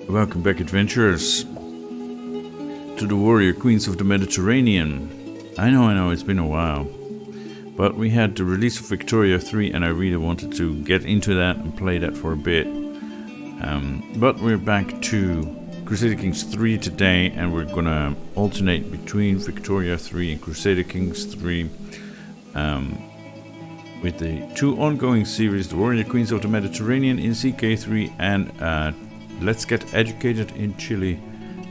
Welcome back, adventurers, to the warrior queens of the Mediterranean. I know, it's been a while. But we had the release of Victoria 3 and I really wanted to get into that and play that for a bit. But we're back to Crusader Kings 3 today, and we're gonna alternate between Victoria 3 and Crusader Kings 3 with the two ongoing series, the Warrior Queens of the Mediterranean in CK3 and Let's Get Educated in Chile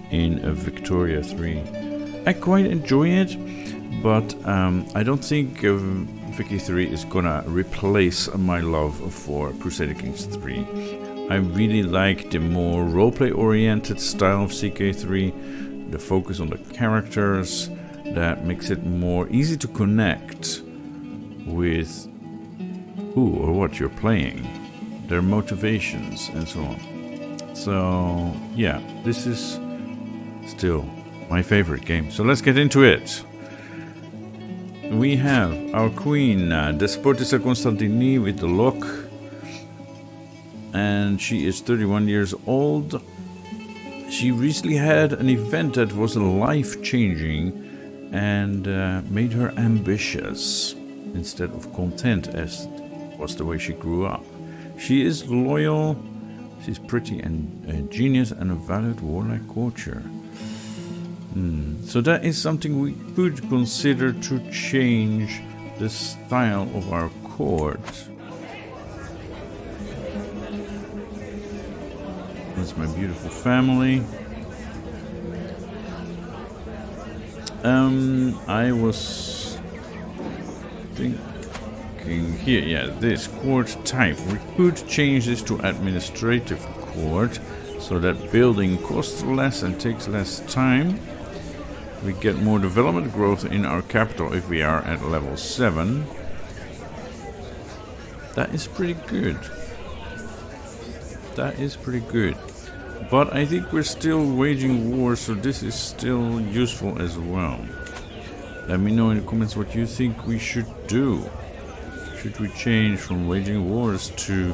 in Victoria 3. I quite enjoy it, but I don't think Vicky 3 is gonna replace my love for Crusader Kings 3. I really like the more roleplay oriented style of CK3, the focus on the characters that makes it more easy to connect with who or what you're playing, their motivations and so on. So yeah, this is still my favorite game. So let's get into it. We have our queen, Despotissa Konstantine with the lock. And she is 31 years old. She recently had an event that was life-changing and made her ambitious instead of content, as was the way she grew up. She is loyal. She's pretty and genius and a valid warlike courtier. So that is something we could consider to change the style of our court. That's my beautiful family. I was thinking here, yeah, this court type. We could change this to administrative court, so that building costs less and takes less time. We get more development growth in our capital if we are at level 7. That is pretty good. That is pretty good. But I think we're still waging war, so this is still useful as well. Let me know in the comments what you think we should do. Should we change from waging wars to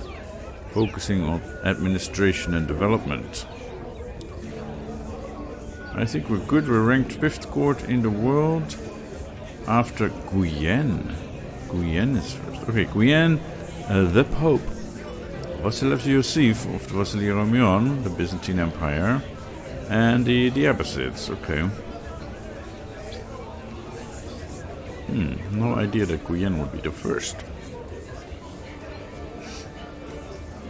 focusing on administration and development? I think we're good. We're ranked 5th court in the world after Guyenne. Guyenne is first. Okay, Guyenne, the Pope, Vasil Yosef of the Vasili Romion, the Byzantine Empire, and the Abbasids. Okay. No idea that Guyenne would be the first.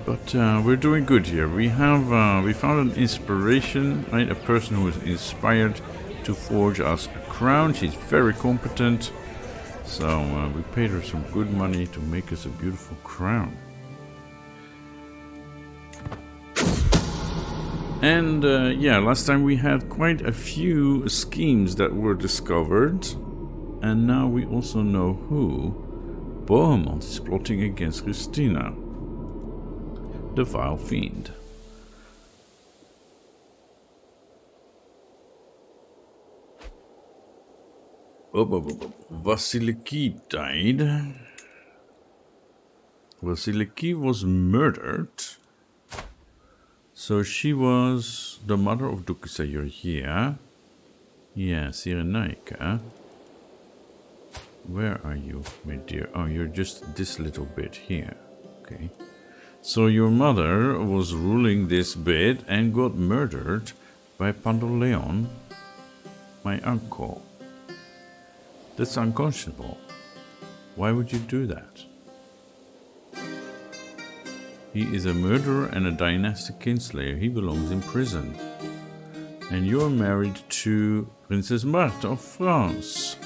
But we're doing good here. We have we found an inspiration, right? A person who is inspired to forge us a crown. She's very competent, so we paid her some good money to make us a beautiful crown. And yeah, last time we had quite a few schemes that were discovered, and now we also know who. Bohemond is plotting against Christina, the vile fiend. Vasiliki died. Vasiliki was murdered. So she was the mother of Dukisa. You're here. Yeah, Cyrenaica. Where are you, my dear? Oh, you're just this little bit here. Okay. So your mother was ruling this bit and got murdered by Pandoleon, my uncle. That's unconscionable. Why would you do that? He is a murderer and a dynastic kinslayer. He belongs in prison. And you're married to Princess Martha of France.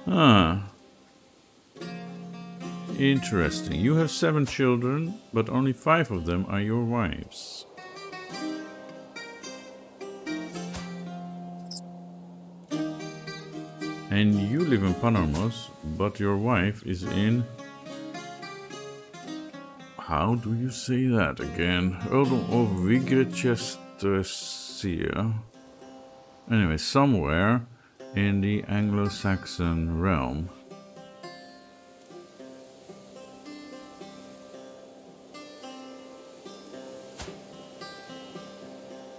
Ah. Interesting. You have 7 children, but only 5 of them are your wives. And you live in Panormos, but your wife is in... How do you say that again? Earldom of Vigrichester. Anyway, somewhere in the Anglo-Saxon realm.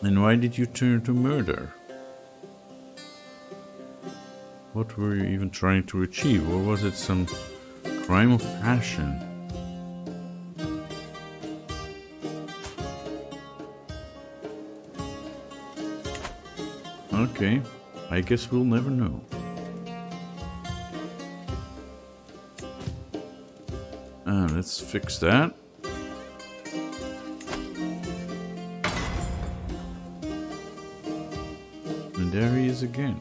And why did you turn to murder? What were you even trying to achieve? Or was it some crime of passion? Okay, I guess we'll never know. Let's fix that. And there he is again.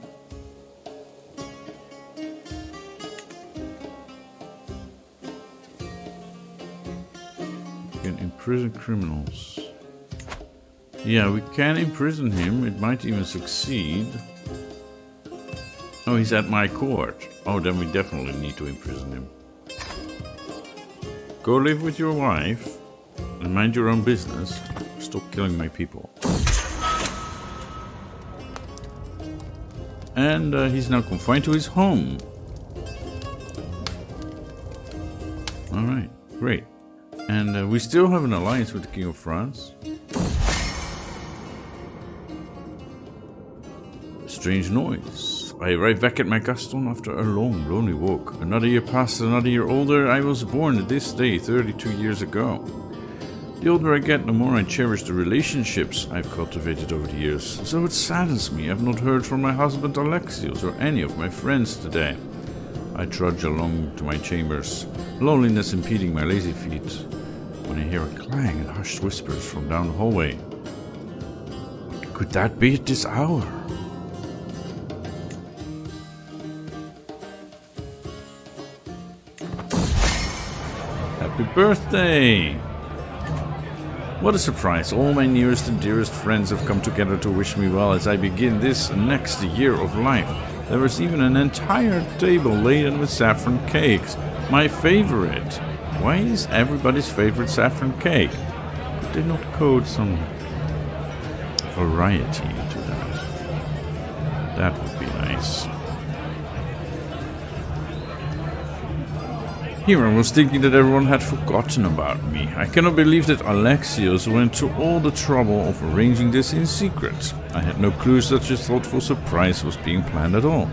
We can imprison criminals. Yeah, we can imprison him. It might even succeed. Oh, he's at my court. Oh, then we definitely need to imprison him. Go live with your wife and mind your own business. Stop killing my people. And he's now confined to his home. Alright, great. And we still have an alliance with the King of France. Strange noise. I arrived back at my castle after a long, lonely walk. Another year passed, another year older. I was born this day 32 years ago. The older I get, the more I cherish the relationships I've cultivated over the years. So it saddens me I've not heard from my husband Alexios or any of my friends today. I trudge along to my chambers, loneliness impeding my lazy feet, when I hear a clang and hushed whispers from down the hallway. What could that be at this hour? Happy birthday! What a surprise. All my nearest and dearest friends have come together to wish me well as I begin this next year of life. There was even an entire table laden with saffron cakes. My favorite. Why is everybody's favorite saffron cake? Did they not code some variety to that? That would be nice. Here I was thinking that everyone had forgotten about me. I cannot believe that Alexios went to all the trouble of arranging this in secret. I had no clue such a thoughtful surprise was being planned at all.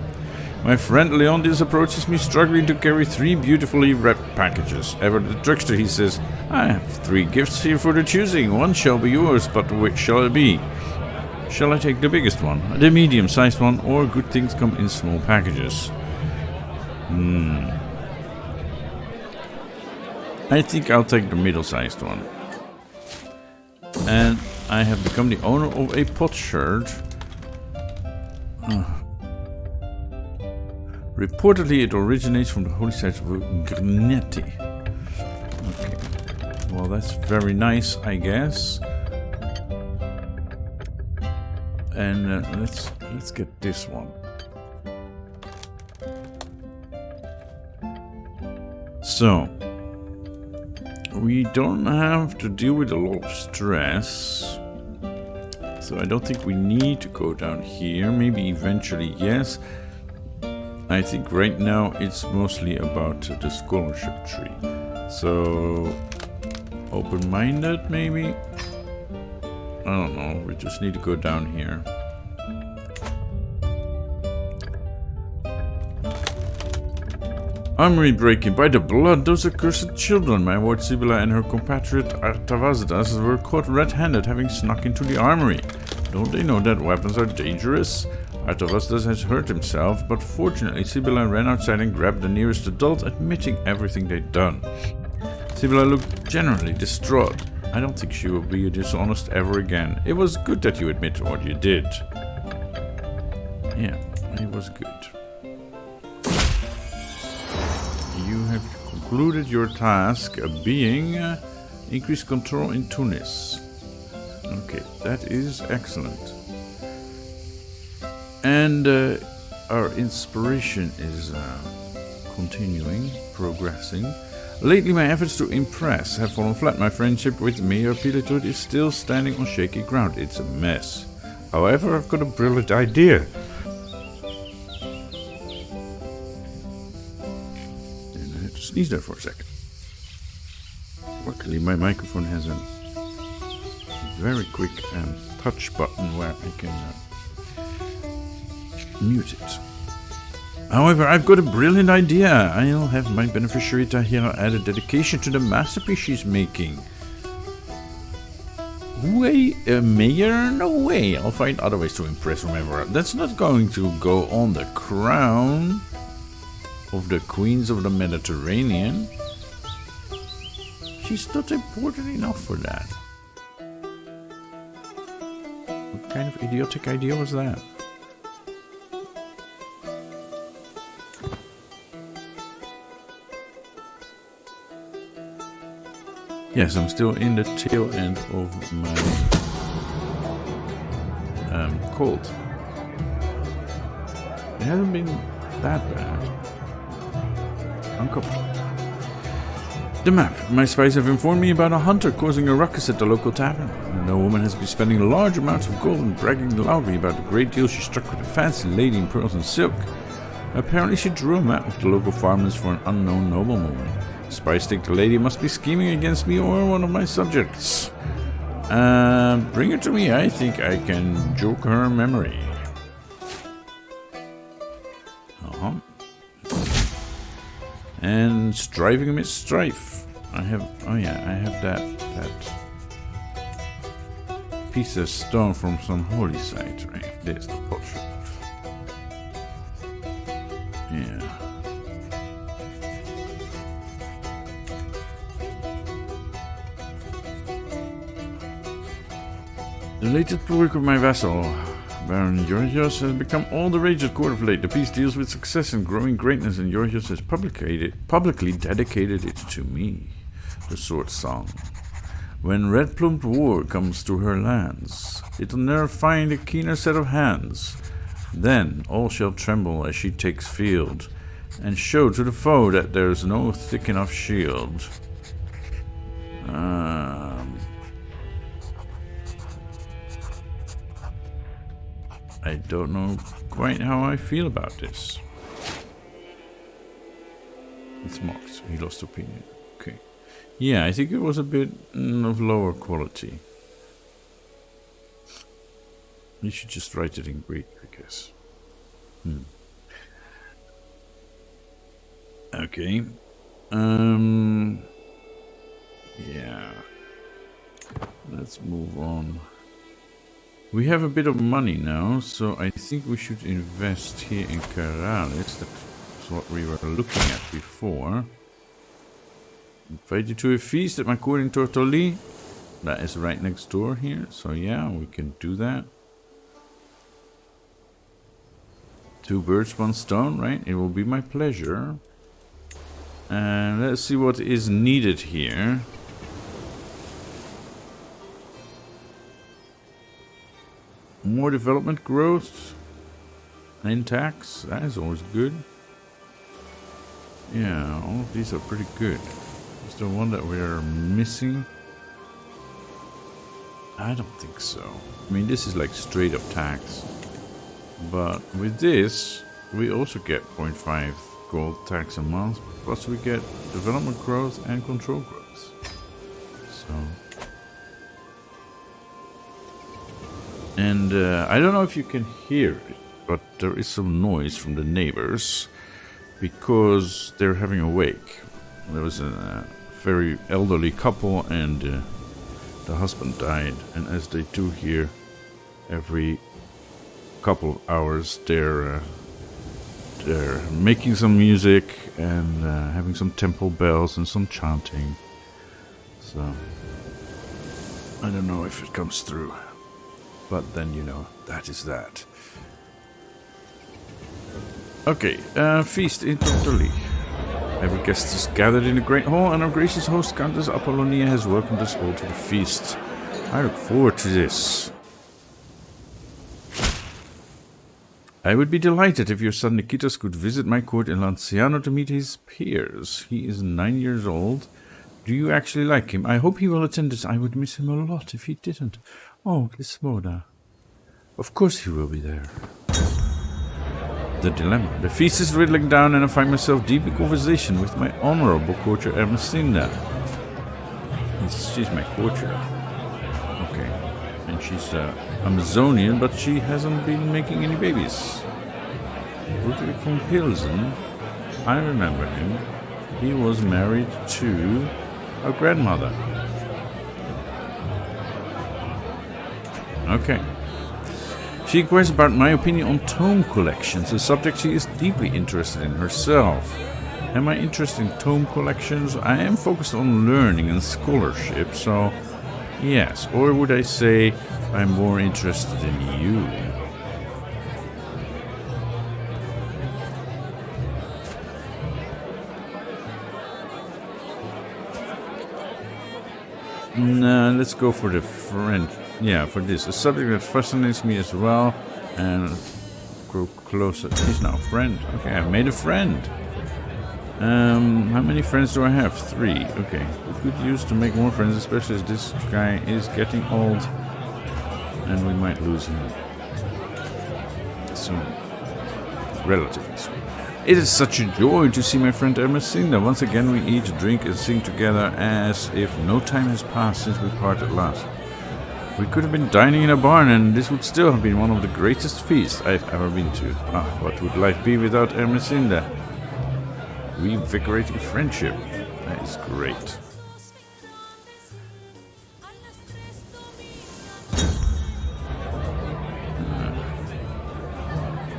My friend Leontis approaches me struggling to carry 3 beautifully wrapped packages. Ever the trickster, he says, I have 3 gifts here for the choosing. One shall be yours, but which shall it be? Shall I take the biggest one, the medium-sized one, or good things come in small packages? I think I'll take the middle-sized one. And I have become the owner of a potsherd. Reportedly it originates from the holy site of Grinetti. Okay. Well, that's very nice, I guess. And let's get this one. So we don't have to deal with a lot of stress. So I don't think we need to go down here. Maybe eventually, yes. I think right now it's mostly about the scholarship tree. So open-minded, maybe? I don't know. We just need to go down here. Armory breaking. By the blood, those accursed children. My ward Sibylla and her compatriot Artavasdas were caught red-handed having snuck into the armory. Don't they know that weapons are dangerous? Artavasdas has hurt himself, but fortunately Sibylla ran outside and grabbed the nearest adult, admitting everything they'd done. Sibylla looked generally distraught. I don't think she will be dishonest ever again. It was good that you admit what you did. Yeah, it was good. You have concluded your task being increased control in Tunis. Okay, that is excellent. And our inspiration is continuing, progressing. Lately my efforts to impress have fallen flat. My friendship with Mayor Pilatud is still standing on shaky ground. It's a mess. However, I've got a brilliant idea. Sneeze there for a second. Luckily, my microphone has a very quick touch button where I can mute it. However, I've got a brilliant idea. I'll have my beneficiary Tahira add a dedication to the masterpiece she's making. Wait, Mayor? No way. I'll find other ways to impress whomever. That's not going to go on the crown of the Queens of the Mediterranean. She's not important enough for that. What kind of idiotic idea was that? Yes, I'm still in the tail end of my cold. It hasn't been that bad. Uncoupled. The map. My spies have informed me about a hunter causing a ruckus at the local tavern. And a woman has been spending large amounts of gold and bragging loudly about the great deal she struck with a fancy lady in pearls and silk. Apparently she drew a map of the local farmlands for an unknown noblewoman. Spies think the lady must be scheming against me or one of my subjects. Bring her to me. I think I can joke her memory. And striving amidst strife. I have that piece of stone from some holy site, right? There's the potion. Yeah. The latest work of my vassal, Baron Georgios, has become all the rage at court of late. The piece deals with success and growing greatness, and Georgios has publicly dedicated it to me. The sword song. When red-plumed war comes to her lands, it'll ne'er find a keener set of hands. Then all shall tremble as she takes field, and show to the foe that there's no thick enough shield. I don't know quite how I feel about this. It's mocked. He lost opinion. Okay. Yeah, I think it was a bit of lower quality. You should just write it in Greek, I guess. Okay. Yeah. Let's move on. We have a bit of money now, so I think we should invest here in Karalis. That's what we were looking at before. Invite you to a feast at my court in Tortoli. That is right next door here, so yeah, we can do that. 2 birds, 1 stone, right? It will be my pleasure. And let's see what is needed here. More development growth and tax, that is always good. Yeah, all of these are pretty good. Is there one that we are missing? I don't think so. I mean, this is like straight up tax. But with this, we also get 0.5 gold tax a month, plus we get development growth and control growth. So... And I don't know if you can hear it, but there is some noise from the neighbors because they're having a wake. There was a very elderly couple and the husband died, and as they do here every couple of hours, they're making some music and having some temple bells and some chanting. So I don't know if it comes through. But then, you know, that is that. Okay, feast in Tortoli. Every guest is gathered in the great hall, and our gracious host, Countess Apollonia, has welcomed us all to the feast. I look forward to this. I would be delighted if your son Nikitas could visit my court in Lanciano to meet his peers. He is 9 years old. Do you actually like him? I hope he will attend this. I would miss him a lot if he didn't. Oh, Glismoda. Of course he will be there. The dilemma. The feast is dwindling down and I find myself deep in conversation with my honorable courtier Ermesinda. She's my courtier. Okay. And she's Amazonian, but she hasn't been making any babies. Ludwig von Pilsen, I remember him. He was married to a grandmother. Okay. She inquires about my opinion on tome collections, a subject she is deeply interested in herself. Am I interested in tome collections? I am focused on learning and scholarship, so yes. Or would I say I'm more interested in you? Nah, let's go for the friend. Yeah, for this. A subject that fascinates me as well. And go closer. He's now a friend. Okay, I've made a friend. How many friends do I have? 3. Okay. We could use to make more friends, especially as this guy is getting old. And we might lose him soon. Relatively soon. It is such a joy to see my friend Ermesinda. Once again we eat, drink and sing together as if no time has passed since we parted last. We could have been dining in a barn and this would still have been one of the greatest feasts I've ever been to. What would life be without Ermesinda? Reinvigorating friendship. That is great.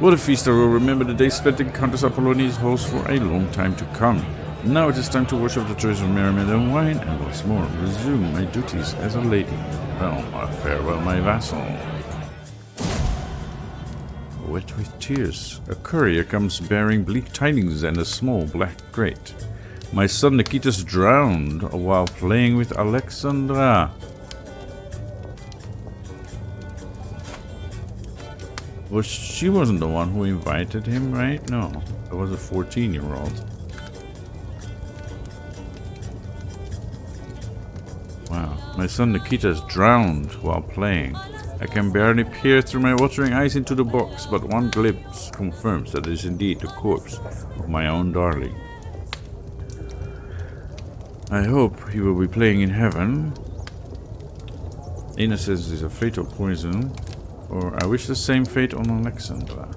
What a feast I will remember the days spent in Countess Apollonia's halls for a long time to come. Now it is time to wash off the traces of merriment and wine, and once more resume my duties as a lady. Well, farewell, my vassal. Wet with tears, a courier comes bearing bleak tidings and a small black crate. My son Nikitas drowned while playing with Alexandra. Well, she wasn't the one who invited him, right? No, it was a 14-year-old. Wow, my son Nikita is drowned while playing. I can barely peer through my watering eyes into the box, but one glimpse confirms that it is indeed the corpse of my own darling. I hope he will be playing in heaven. Innocence is a fatal poison. Or I wish the same fate on Alexandra.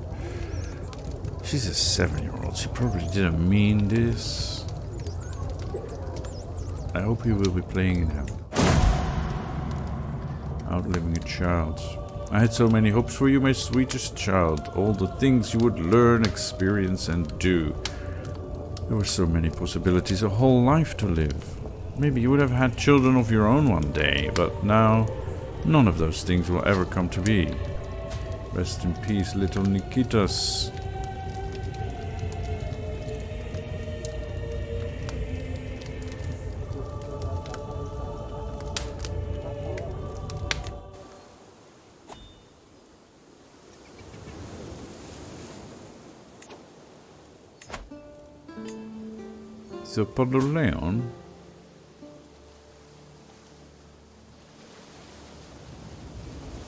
She's a 7-year-old. She probably didn't mean this. I hope he will be playing in heaven. Outliving a child. I had so many hopes for you, my sweetest child. All the things you would learn, experience, and do. There were so many possibilities, a whole life to live. Maybe you would have had children of your own one day, but now none of those things will ever come to be. Rest in peace, little Nikitas. So, Padre Leon.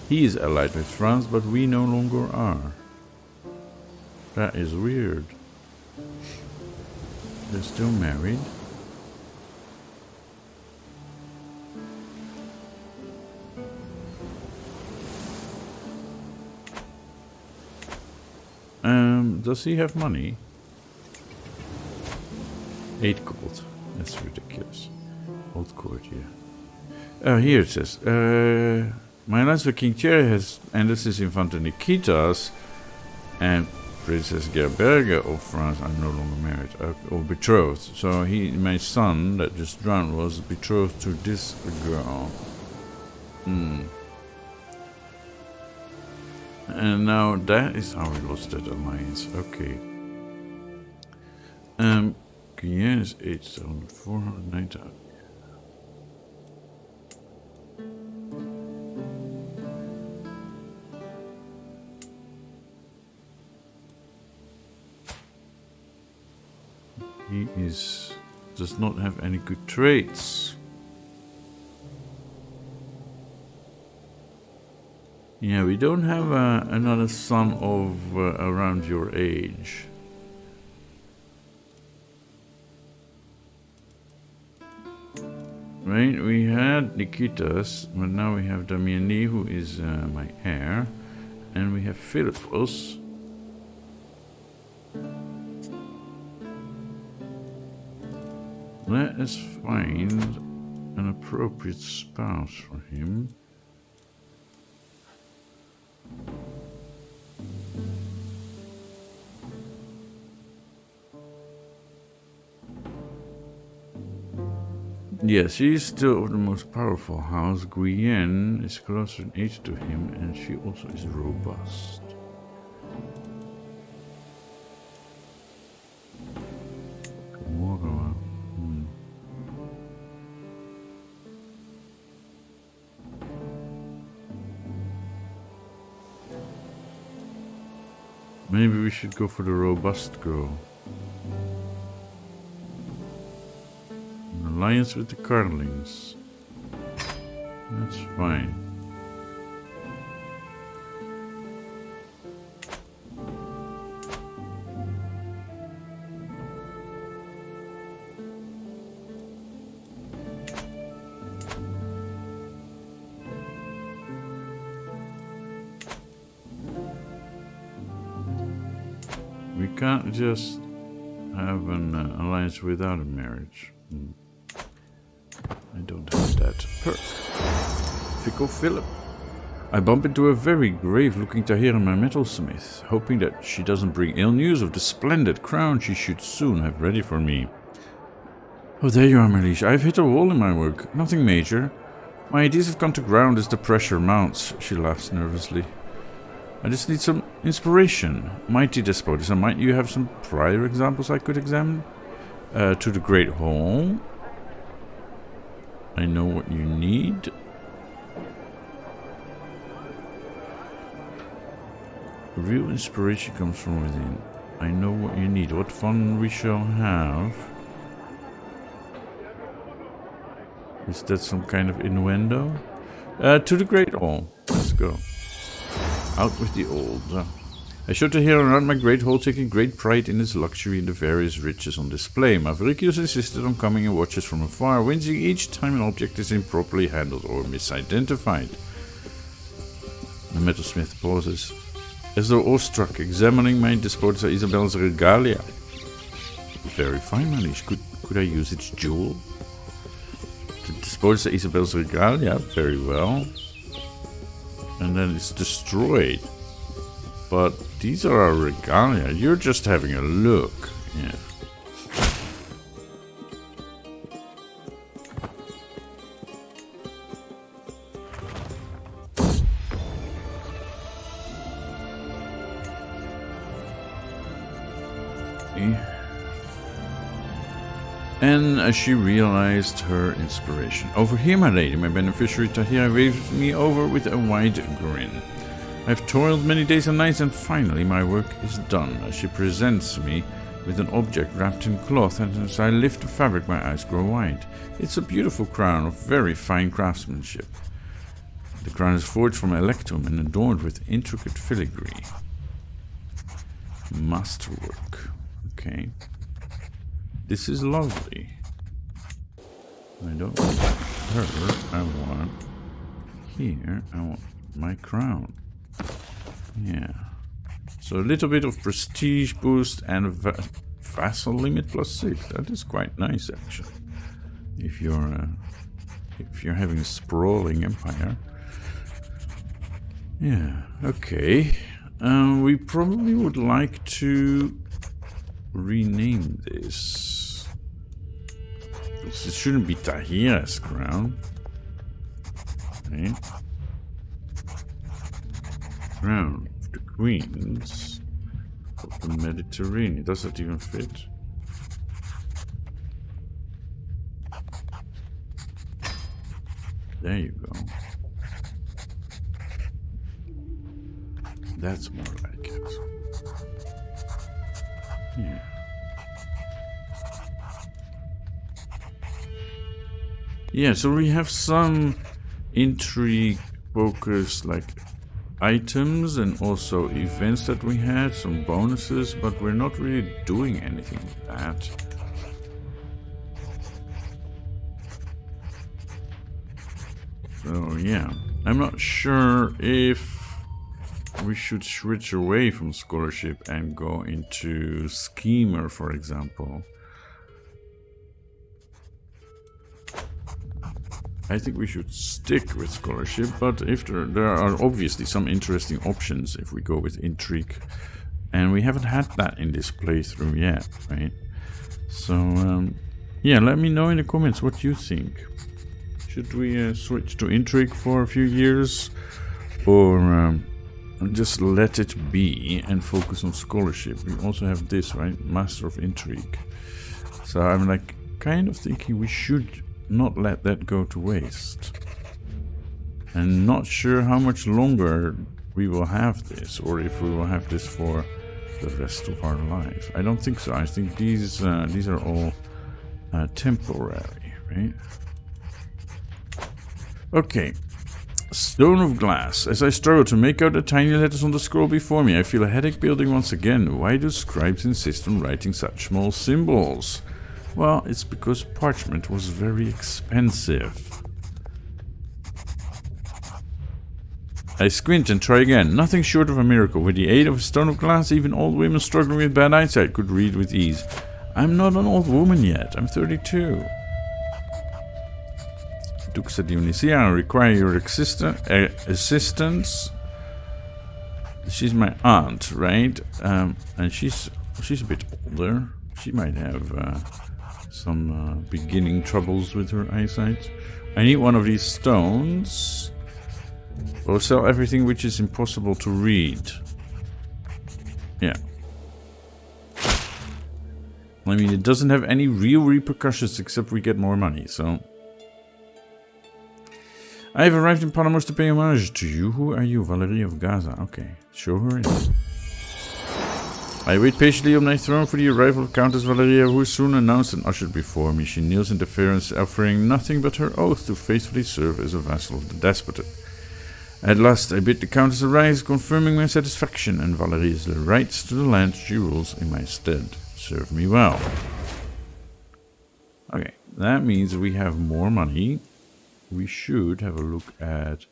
He is allied with France, but we no longer are. That is weird. They're still married. Does he have money? 8 gold. That's ridiculous. Old court, yeah. Here it says, my alliance with King Thierry has ended since Infante Nikitas and Princess Gerberga of France. I'm no longer married or betrothed. So my son that just drowned was betrothed to this girl. And now that is how we lost that alliance. Okay. Guyenne is 8,400, 9,000. He does not have any good traits. Yeah, we don't have another son of around your age. Right, we had Nikita's, but now we have Damiani, who is my heir. And we have Philippus. Let us find an appropriate spouse for him. Yes, she is still of the most powerful house. Guyenne is closer in age to him, and she also is robust. Maybe we should go for the robust girl. An alliance with the Carlings. That's fine. We can't just have an alliance without a marriage. I don't have that perk. Fickle Philip. I bump into a very grave-looking Tahira, my metalsmith, hoping that she doesn't bring ill news of the splendid crown she should soon have ready for me. Oh, there you are, my liege. I've hit a wall in my work. Nothing major. My ideas have gone to ground as the pressure mounts. She laughs nervously. I just need some inspiration. Mighty Despotis, might you have some prior examples I could examine? To the Great Hall. I know what you need. Real inspiration comes from within. I know what you need. What fun we shall have. Is that some kind of innuendo? To the Great Hall. Let's go. Out with the old. I showed Tahira around my great hall, taking great pride in its luxury and the various riches on display. Mavricius insisted on coming and watches from afar, wincing each time an object is improperly handled or misidentified. The metalsmith pauses, as though awestruck, examining my Despotica Isabel's regalia. Very fine, my liege. Could I use its jewel? The Despotica Isabel's regalia, very well. And then it's destroyed. But these are our regalia. You're just having a look. Yeah. And as she realized her inspiration. Over here, my lady, my beneficiary Tahira waves me over with a wide grin. I've toiled many days and nights, and finally my work is done. As she presents me with an object wrapped in cloth, and as I lift the fabric, my eyes grow wide. It's a beautiful crown of very fine craftsmanship. The crown is forged from electrum and adorned with intricate filigree. Masterwork. Okay. This is lovely. I don't want her. I want here. I want my crown. Yeah. So a little bit of prestige boost and a vassal limit +6. That is quite nice, actually. If you're having a sprawling empire. Yeah. Okay. We probably would like to rename this. It shouldn't be Tahira's crown. Okay. Crown of the Queens of the Mediterranean. Does that even fit? There you go. That's more like it. Yeah. Yeah, so we have some intrigue focused like items and also events that we had, some bonuses, but we're not really doing anything with that. So yeah, I'm not sure if we should switch away from scholarship and go into schemer, for example. I think we should stick with scholarship, but if there are obviously some interesting options if we go with intrigue, and we haven't had that in this playthrough yet, right? So yeah, let me know in the comments what you think. Should we switch to intrigue for a few years, or just let it be and focus on scholarship? We also have this, right? Master of Intrigue. So I'm like kind of thinking we should not let that go to waste. And not sure how much longer we will have this, or if we will have this for the rest of our life. I don't think so. I think these are all temporary, right? Okay. Stone of Glass. As I struggle to make out the tiny letters on the scroll before me, I feel a headache building once again. Why do scribes insist on writing such small symbols? Well, it's because parchment was very expensive. I squint and try again. Nothing short of a miracle. With the aid of a stone of glass, even old women struggling with bad eyesight could read with ease. I'm not an old woman yet. I'm 32. Duxa Dionysia, I require your assistance. She's my aunt, right? And she's a bit older. She might have some beginning troubles with her eyesight. I need one of these stones. Or sell everything which is impossible to read. Yeah. I mean, it doesn't have any real repercussions except we get more money, so... I have arrived in Palamos to pay homage to you. Who are you? Valerie of Gaza. Okay, show her in. I wait patiently on my throne for the arrival of Countess Valeria, who is soon announced and ushered before me. She kneels in deference, offering nothing but her oath to faithfully serve as a vassal of the despot. At last I bid the Countess arise, confirming my satisfaction and Valeria's rights to the land she rules in my stead. Serve me well. Okay, that means we have more money. We should have a look at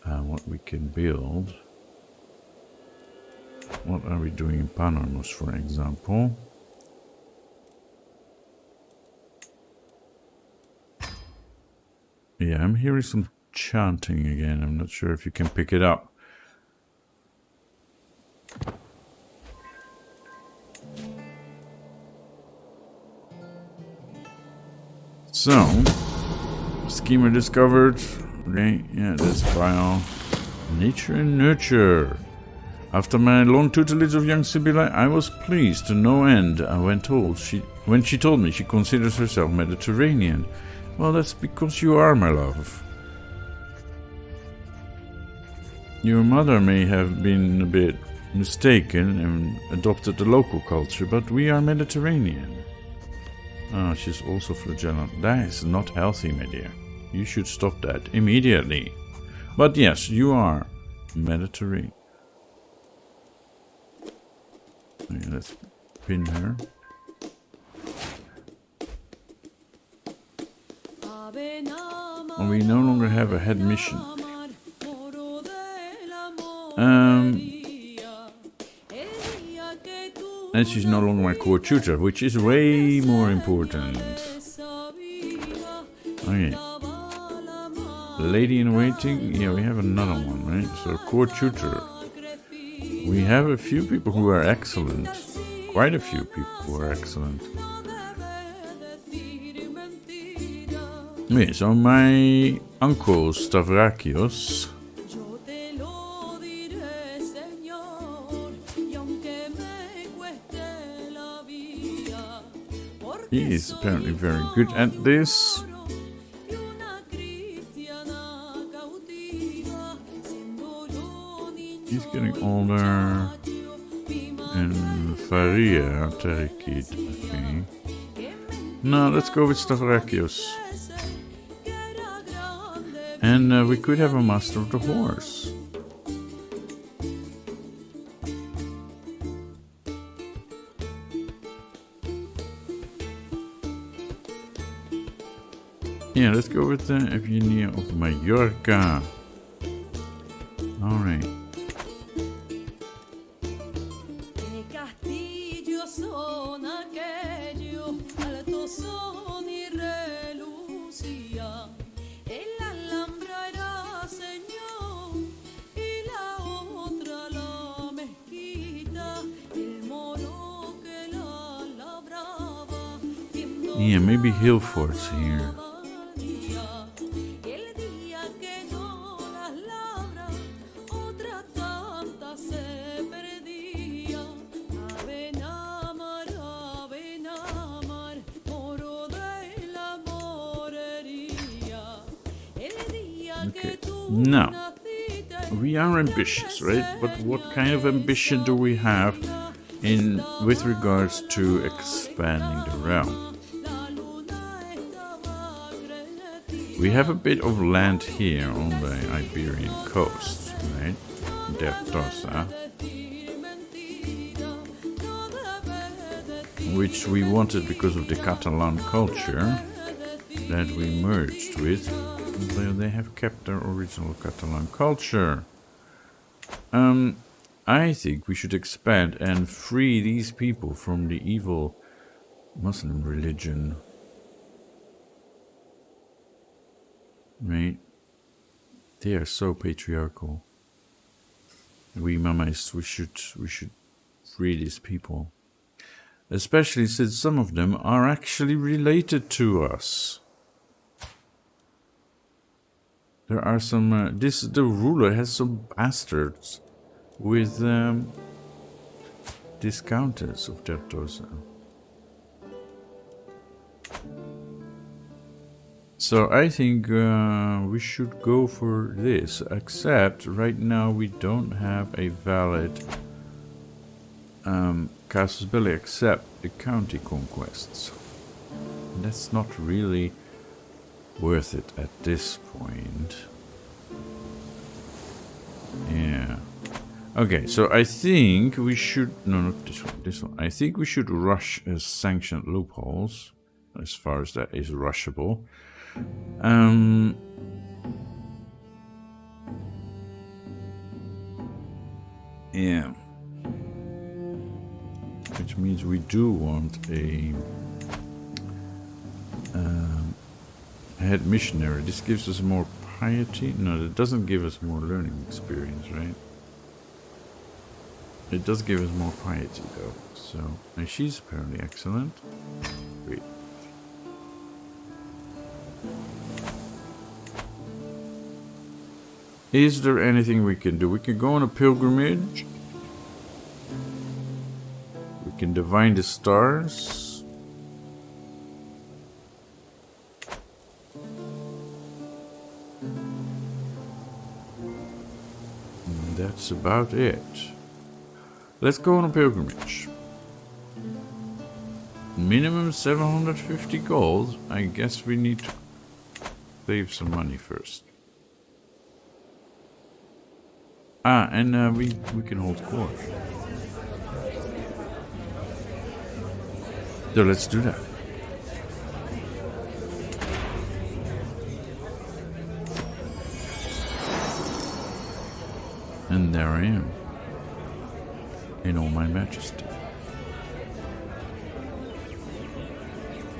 what we can build. What are we doing in Panormus, for example? Yeah, I'm hearing some chanting again. I'm not sure if you can pick it up. So, schemer discovered. Okay, yeah, that's bio. Nature and nurture. After my long tutelage of young Sibylla, I was pleased to no end when she told me she considers herself Mediterranean. Well, that's because you are, my love. Your mother may have been a bit mistaken and adopted the local culture, but we are Mediterranean. Ah, she's also flagellant. That is not healthy, my dear. You should stop that immediately. But yes, you are Mediterranean. Okay, let's pin her. And we no longer have a head mission. And she's no longer my core tutor, which is way more important. Okay. Lady in waiting. Yeah, we have another one, right? So core tutor. We have a few people who are excellent. Quite a few people who are excellent. Okay, so my uncle Stavrakios. He is apparently very good at this. He's getting older. And Faria, Terikid, okay. No, let's go with Stavrakios. And we could have a Master of the Horse. Yeah, let's go with Eugenia of Mallorca. Alright. Yeah, maybe Hilford's here. Okay, now, we are ambitious, right? But what kind of ambition do we have with regards to expanding the realm? We have a bit of land here on the Iberian coast, right? Dertosa. Which we wanted because of the Catalan culture that we merged with. They have kept their original Catalan culture. I think we should expand and free these people from the evil Muslim religion. Right? They are so patriarchal. We mamas, we should free these people. Especially since some of them are actually related to us. There are some, the ruler has some bastards with this Countess of Dertosa. So I think we should go for this, except right now we don't have a valid casus belli except the county conquests. And that's not really worth it at this point. Yeah. Okay, so I think we should... No, not this one. This one. I think we should rush sanctioned loopholes, as far as that is rushable. Yeah. Which means we do want a head missionary. This gives us more piety. No, that doesn't give us more learning experience, right? It does give us more piety, though. So, and she's apparently excellent. Great. Is there anything we can do? We can go on a pilgrimage. We can divine the stars. And that's about it. Let's go on a pilgrimage. Minimum 750 gold. I guess we need to save some money first. Ah, and we can hold court. So let's do that. And there I am. In all my majesty.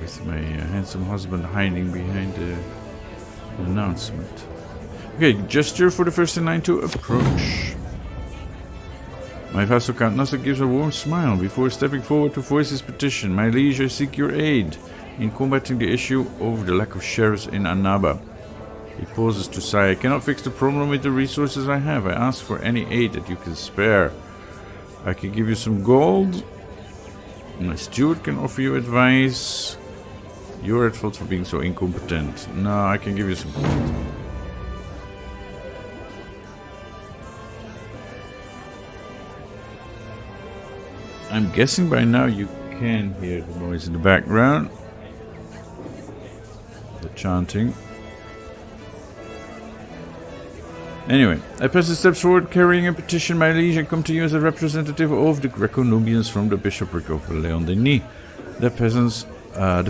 With my handsome husband hiding behind the announcement. Okay, gesture for the first in line to approach. My vassal Count Nasser gives a warm smile before stepping forward to voice his petition. My liege, I seek your aid in combating the issue over the lack of sheriffs in Annaba. He pauses to sigh. I cannot fix the problem with the resources I have. I ask for any aid that you can spare. I can give you some gold. My steward can offer you advice. You're at fault for being so incompetent. No, I can give you some gold. I'm guessing by now you can hear the noise in the background. The chanting. Anyway, a peasant steps forward carrying a petition, my liege, and come to you as a representative of the Greco-Nubians from the bishopric of Leon Denis. The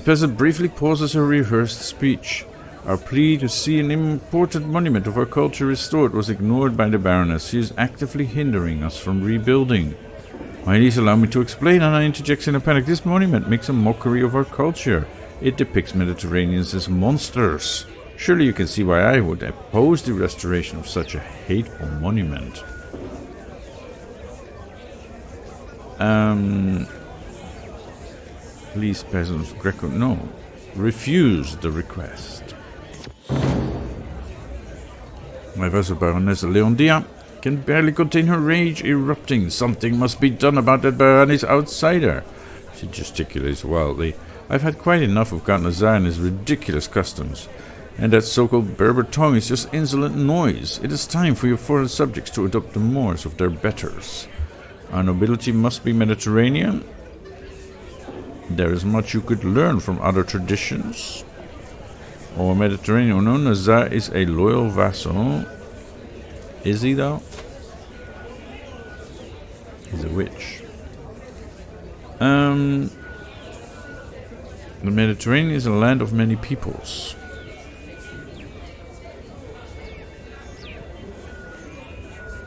peasant briefly pauses her rehearsed speech. Our plea to see an important monument of our culture restored was ignored by the Baroness. She is actively hindering us from rebuilding. Please allow me to explain, and I interject in a panic. This monument makes a mockery of our culture. It depicts Mediterraneans as monsters. Surely you can see why I would oppose the restoration of such a hateful monument. Please, peasants, Greco, no. Refuse the request. My vessel, Baroness Leondia, can barely contain her rage erupting. Something must be done about that Baroness outsider. She gesticulates wildly. I've had quite enough of Count Nazar and his ridiculous customs. And that so-called Berber tongue is just insolent noise. It is time for your foreign subjects to adopt the mores of their betters. Our nobility must be Mediterranean. There is much you could learn from other traditions. Or Mediterranean. No, Nazar is a loyal vassal. Is he though? He's a witch. The Mediterranean is a land of many peoples.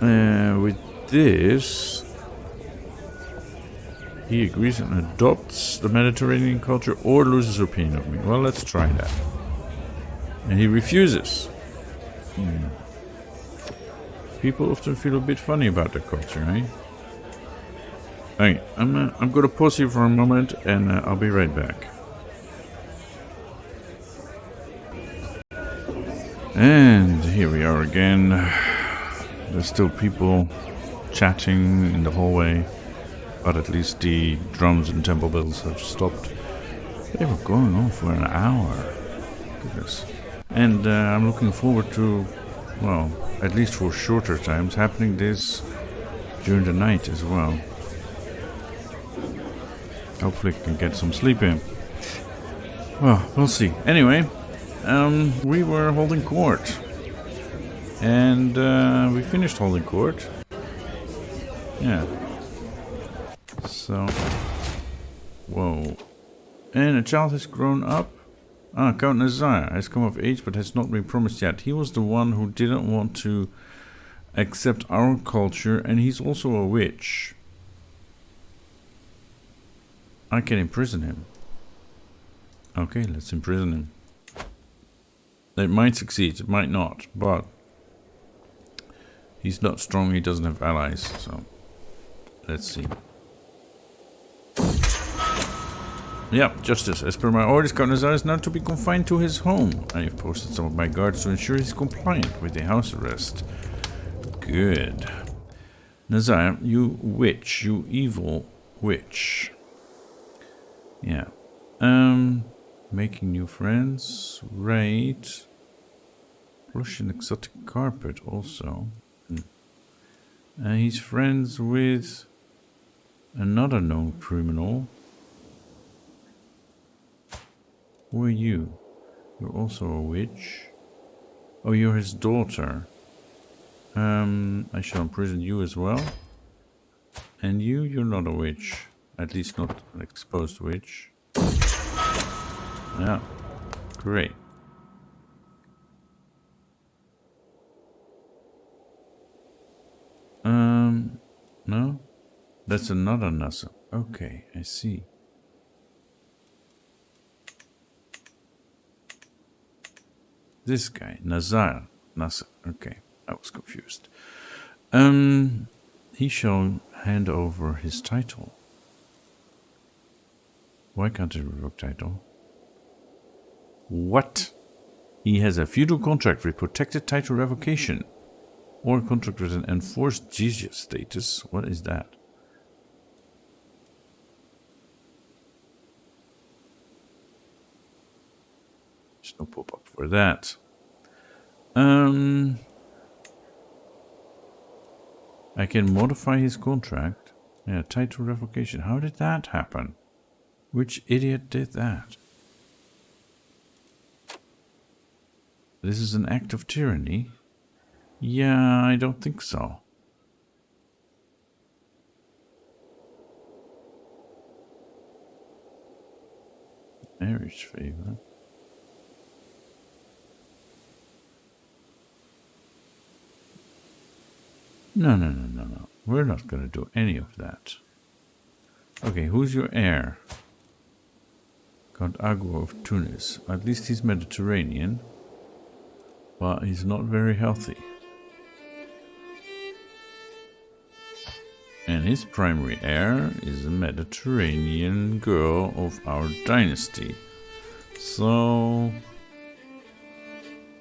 With this, he agrees and adopts the Mediterranean culture or loses opinion of me. Well, let's try that. And he refuses. People often feel a bit funny about their culture, eh? Alright, I'm gonna pause here for a moment and I'll be right back. And here we are again. There's still people chatting in the hallway, but at least the drums and temple bells have stopped. They were going on for an hour. Goodness. And I'm looking forward to, well, at least for shorter times, happening this during the night as well. Hopefully I can get some sleep in. Well, we'll see. Anyway, we were holding court. And we finished holding court. Yeah. So. Whoa. And a child has grown up. Count Nazar has come of age but has not been promised yet. He was the one who didn't want to accept our culture, and he's also a witch. I can imprison him. Okay, let's imprison him. It might succeed, it might not, but he's not strong, he doesn't have allies, so let's see. Yeah, justice. As per my orders, Count Nazar is now to be confined to his home. I have posted some of my guards to ensure he's compliant with the house arrest. Good. Nazar, you witch, you evil witch. Yeah. Making new friends. Right. Plush and exotic carpet also. He's friends with another known criminal. Who are you? You're also a witch. Oh, you're his daughter. I shall imprison you as well. And you're not a witch. At least not an exposed witch. Yeah. Great. No? That's another Nasa. Okay, I see. This guy, Nazar. Nasa. Okay, I was confused. He shall hand over his title. Why can't he revoke title? What? He has a feudal contract with protected title revocation. Or a contract with an enforced jizya status. What is that? There's no pop-up for that. I can modify his contract. Yeah, title revocation. How did that happen? Which idiot did that? This is an act of tyranny? Yeah, I don't think so. Marriage favor. No, no, no, no, no. We're not going to do any of that. Okay, who's your heir? Count Agua of Tunis. At least he's Mediterranean. But he's not very healthy. And his primary heir is a Mediterranean girl of our dynasty. So...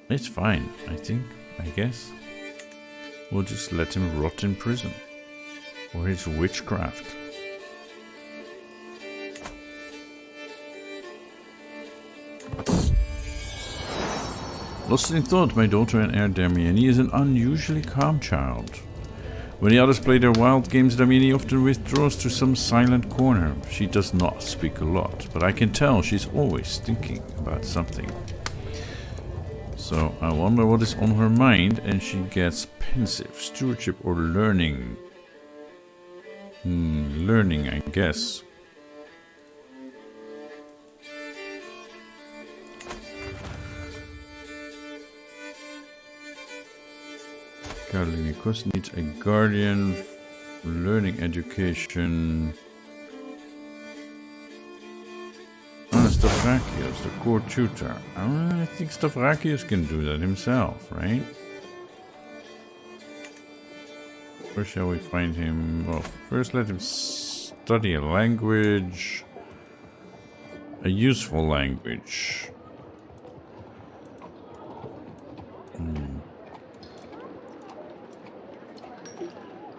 it's fine, I think, I guess. We'll just let him rot in prison. For his witchcraft. Lost in thought, my daughter and heir Damiani is an unusually calm child. When the others play their wild games, Damiani often withdraws to some silent corner. She does not speak a lot, but I can tell she's always thinking about something. So I wonder what is on her mind, and she gets pensive, stewardship or learning. Learning, I guess. Kalinikos needs a guardian, learning education. Stavrakios, the court tutor. I think Stavrakios can do that himself, right? Where shall we find him? Well, first let him study a language. A useful language.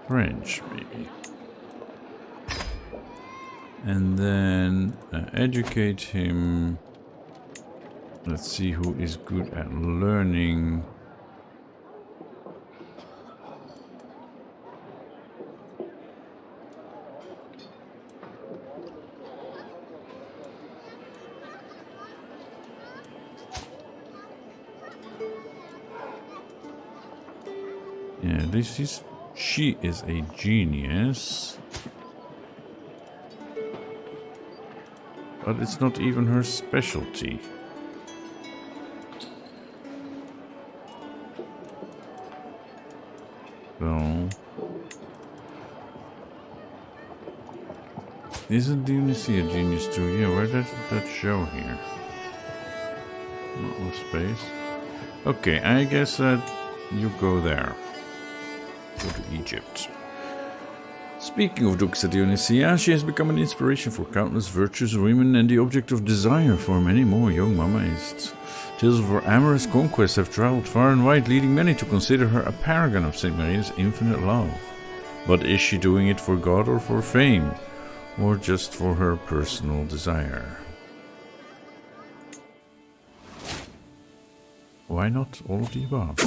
French, maybe. And then educate him. Let's see who is good at learning. Yeah, this is... she is a genius. But it's not even her specialty. So... isn't Dionysia a genius too? Yeah, where does that show here? No space. Okay, I guess that you go there. Go to Egypt. Speaking of Duxa Dionysia, she has become an inspiration for countless virtuous women and the object of desire for many more young mamaists. Tales of her amorous conquests have traveled far and wide, leading many to consider her a paragon of Saint Maria's infinite love. But is she doing it for God or for fame? Or just for her personal desire? Why not all of the above?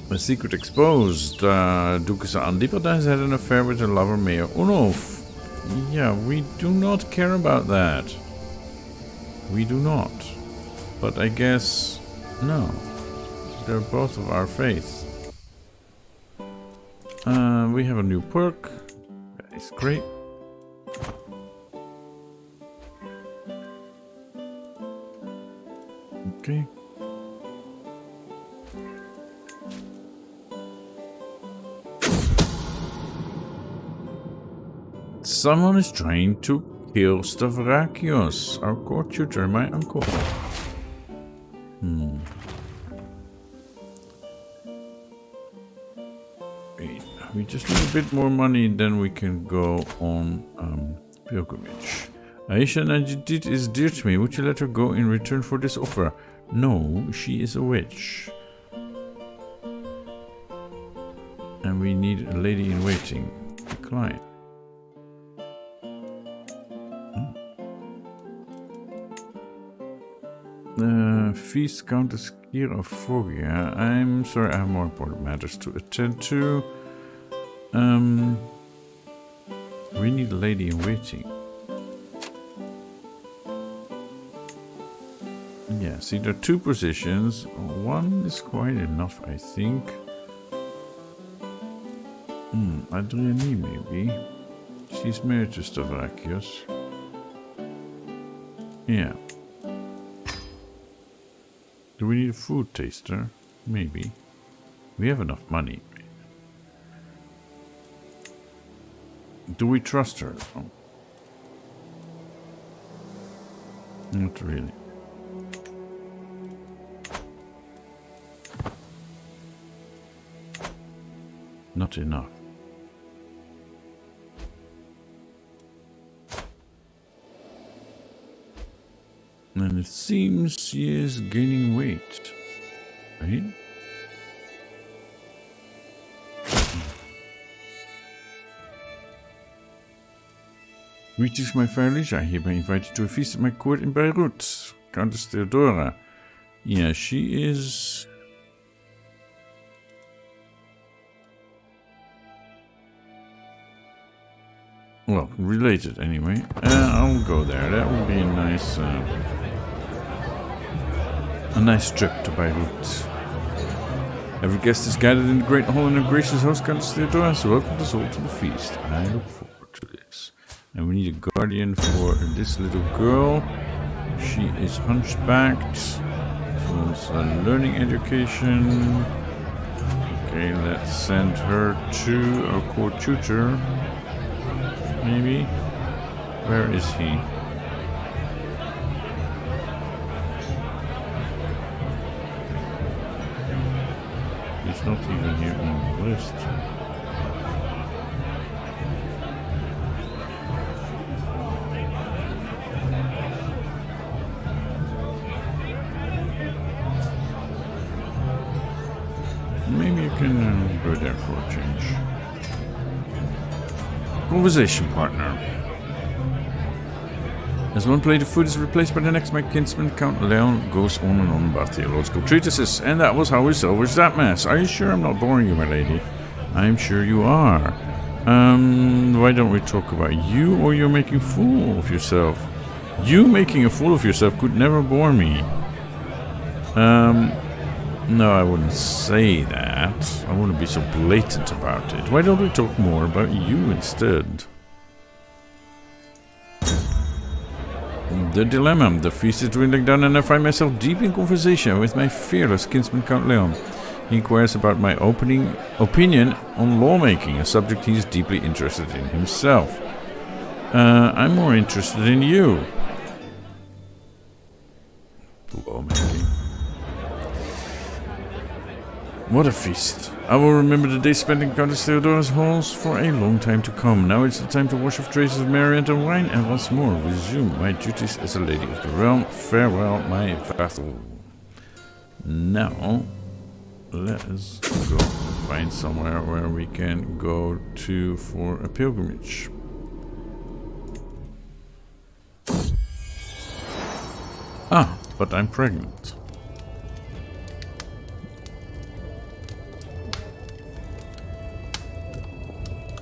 A secret exposed. Duchess Antipater has had an affair with her lover Mayor Unolf. Yeah, we do not care about that. We do not. But I guess... no. They're both of our faith. We have a new perk. That is great. Okay. Someone is trying to kill Stavrakios, our court tutor, my uncle. Wait, we just need a bit more money, then we can go on pilgrimage. Aisha Najidit is dear to me. Would you let her go in return for this offer? No, she is a witch. And we need a lady in waiting. Decline. Feast Countess Kira Fogia. I'm sorry, I have more important matters to attend to. We need a lady in waiting. Yeah, see, there are two positions. One is quite enough, I think. Adriani, maybe. She's married to Stavrakios. Yeah. Do we need a food taster? Maybe. We have enough money. Do we trust her? Oh. Not really. Not enough. And it seems she is gaining weight. Right? Greetings, my fair liege. I hereby invited to a feast at my court in Beirut. Countess Theodora. Yeah, she is... well, related anyway. I'll go there. That would be a nice trip to Beirut. Every guest is guided in the great hall and a gracious host, Countess Theodora, so welcome us all to the feast. I look forward to this. And we need a guardian for this little girl. She is hunchbacked. She wants a learning education. Okay, let's send her to our court tutor. Maybe? Where is he? He's not even here on the list. Maybe I can go there for a change. Conversation partner. As one plate of food is replaced by the next, my kinsman Count Leon goes on and on about theological treatises, and that was how we salvaged that mess. Are you sure I'm not boring you, my lady? I'm sure you are. Why don't we talk about you, or you're making a fool of yourself? You making a fool of yourself could never bore me. No, I wouldn't say that. I wouldn't be so blatant about it. Why don't we talk more about you instead? The dilemma. The feast is dwindling down and I find myself deep in conversation with my fearless kinsman Count Leon. He inquires about my opinion on lawmaking, a subject he is deeply interested in himself. I'm more interested in you. Lawmaking. What a feast. I will remember the days spent in Countess Theodora's halls for a long time to come. Now it's the time to wash off traces of merriment and wine and once more resume my duties as a lady of the realm. Farewell, my vassal. Now, let us go find somewhere where we can go to for a pilgrimage. Ah, but I'm pregnant.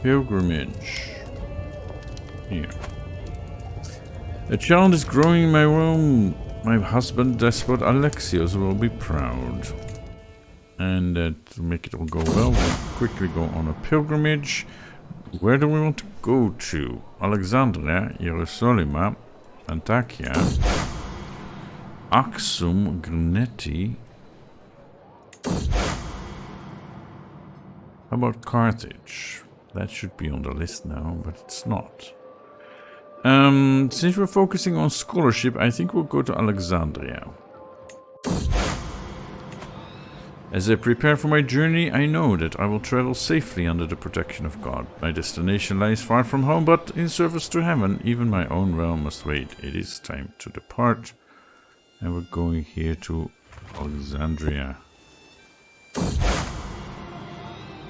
Pilgrimage. Here. A child is growing in my womb. My husband, despot Alexios, will be proud. And to make it all go well, we'll quickly go on a pilgrimage. Where do we want to go to? Alexandria, Jerusalem, Antakya, Aksum, Gruneti. How about Carthage? That should be on the list now, but it's not. Since we're focusing on scholarship, I think we'll go to Alexandria. As I prepare for my journey, I know that I will travel safely under the protection of God. My destination lies far from home, but in service to heaven, even my own realm must wait. It is time to depart. And we're going here to Alexandria.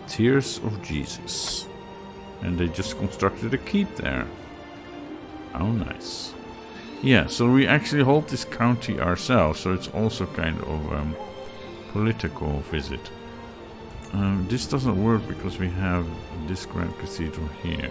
Tears of Jesus. And they just constructed a keep there. How nice. Yeah, so we actually hold this county ourselves, so it's also kind of political visit. This doesn't work because we have this grand cathedral here.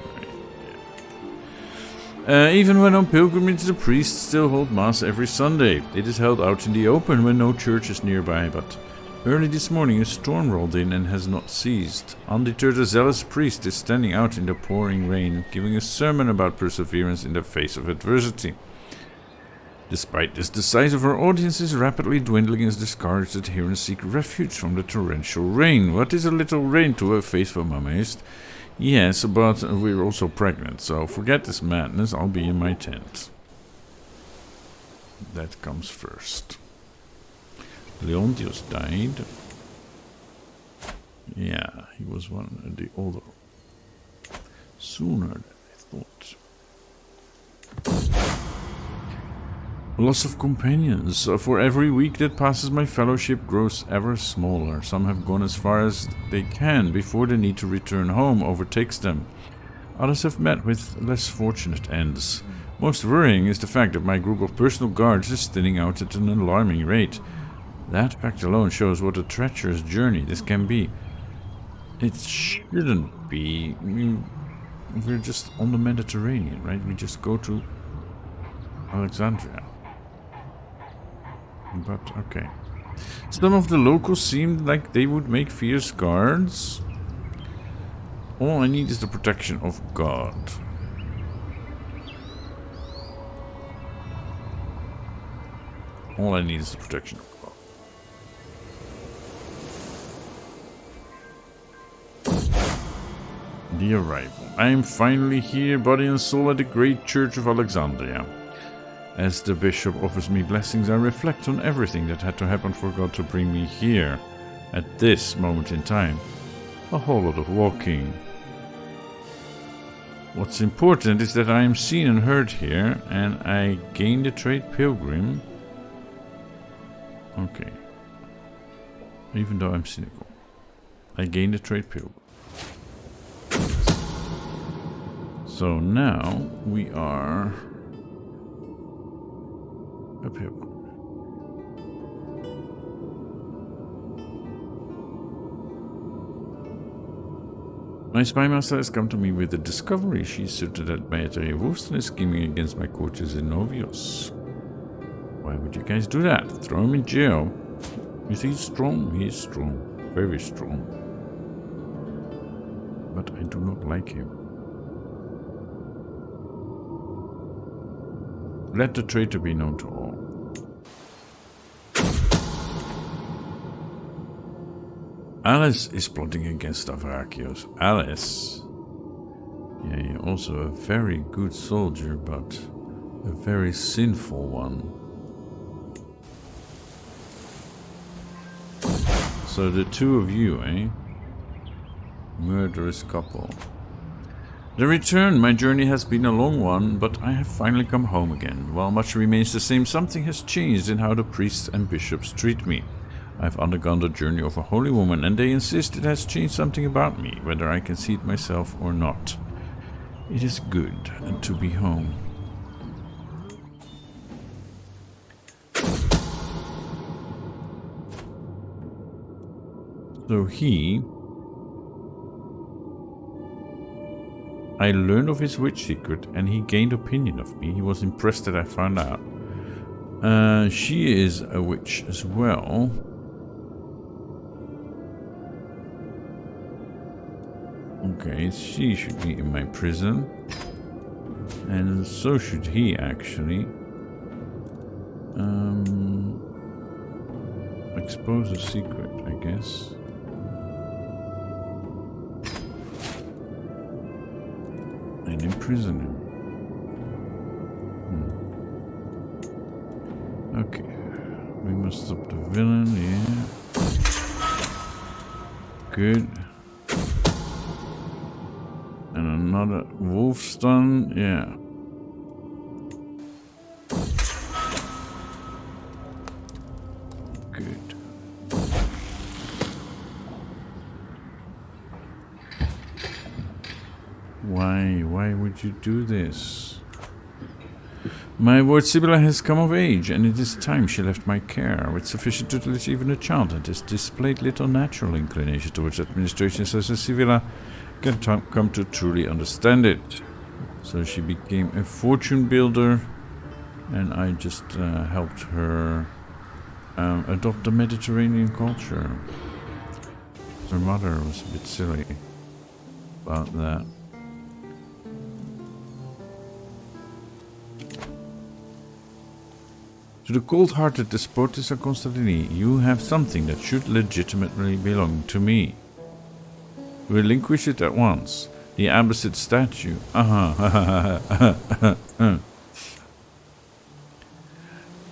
Even when on pilgrimage, the priests still hold mass every Sunday. It is held out in the open when no church is nearby, but early this morning a storm rolled in and has not ceased. Undeterred, a zealous priest is standing out in the pouring rain, giving a sermon about perseverance in the face of adversity. Despite this, the size of our audience is rapidly dwindling as discouraged adherents seek refuge from the torrential rain. What is a little rain to a faithful mammaist? Yes, but we're also pregnant, so forget this madness, I'll be in my tent. That comes first. Leontius died. Yeah, he was one of the older. Sooner than I thought. Loss of companions. For every week that passes, my fellowship grows ever smaller. Some have gone as far as they can before the need to return home overtakes them. Others have met with less fortunate ends. Most worrying is the fact that my group of personal guards is thinning out at an alarming rate. That fact alone shows what a treacherous journey this can be. It shouldn't be. We're just on the Mediterranean, right? We just go to Alexandria. But, okay. Some of the locals seemed like they would make fierce guards. All I need is the protection of God. All I need is the protection of God. The arrival. I am finally here, body and soul, at the great church of Alexandria. As the bishop offers me blessings, I reflect on everything that had to happen for God to bring me here, at this moment in time. A whole lot of walking. What's important is that I am seen and heard here, and I gain the trait Pilgrim. Okay. Even though I'm cynical. I gain the trait Pilgrim. So now we are a pilgrim. My spymaster has come to me with a discovery. She asserted that Beatrice Wolfson is scheming against my courtiers in Novios. Why would you guys do that? Throw him in jail. You think he's strong? He is strong. Very strong. But I do not like him. Let the traitor be known to all. Alice is plotting against Stavrakios. Alice? Yeah, you're also a very good soldier, but a very sinful one. So the two of you, eh? Murderous couple. The return. My journey has been a long one, but I have finally come home again. While much remains the same, something has changed in how the priests and bishops treat me. I've undergone the journey of a holy woman, and they insist it has changed something about me, whether I can see it myself or not. It is good to be home. So I learned of his witch secret, and he gained opinion of me. He was impressed that I found out. She is a witch as well. Okay, she should be in my prison. And so should he, actually. Expose a secret, I guess. And imprison him. Okay. We must stop the villain, yeah. Good. And another wolf stun, yeah. Good. Why would you do this? My ward Sibylla has come of age, and it is time she left my care. With sufficient tutelage, even a child that has displayed little natural inclination towards administration, such as Sibylla can come to truly understand it. So she became a fortune builder, and I just helped her adopt the Mediterranean culture. Her mother was a bit silly about that. To the cold-hearted despotess of Konstantine, you have something that should legitimately belong to me. Relinquish it at once. The ambassador statue. I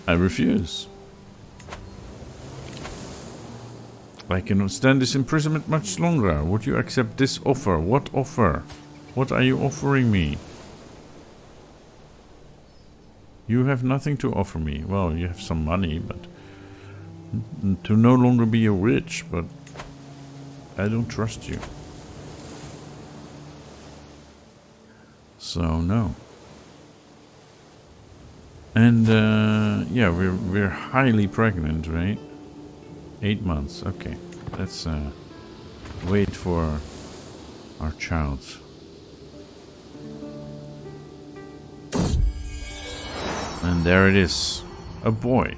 refuse. I cannot stand this imprisonment much longer. Would you accept this offer? What offer? What are you offering me? You have nothing to offer me. Well, you have some money, but to no longer be a witch, but I don't trust you. So no. And yeah, we're highly pregnant, right? 8 months. Okay, let's wait for our child. And there it is, a boy.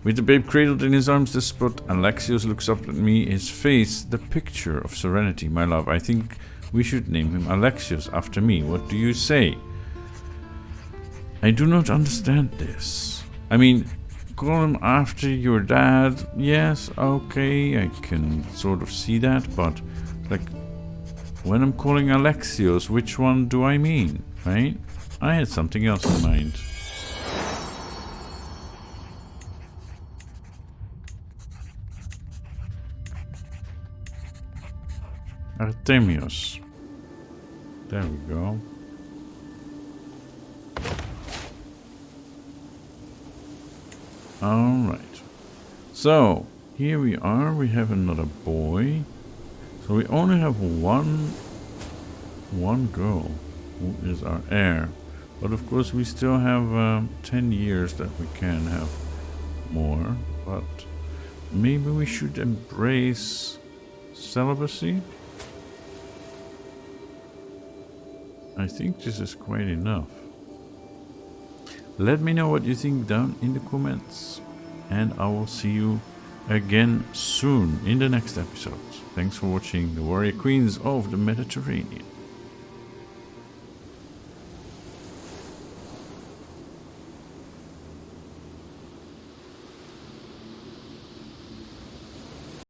With the babe cradled in his arms, the spot, Alexios looks up at me, his face the picture of serenity. My love, I think we should name him Alexios after me. What do you say? I do not understand this. I mean, call him after your dad. Yes, okay, I can sort of see that, but like when I'm calling Alexios, which one do I mean, right? I had something else in mind. Artemios. There we go. Alright. So, here we are. We have another boy. So we only have one girl who is our heir. But of course we still have 10 years that we can have more. But maybe we should embrace celibacy. I think this is quite enough. Let me know what you think down in the comments. And I will see you again soon in the next episode. Thanks for watching the Warrior Queens of the Mediterranean.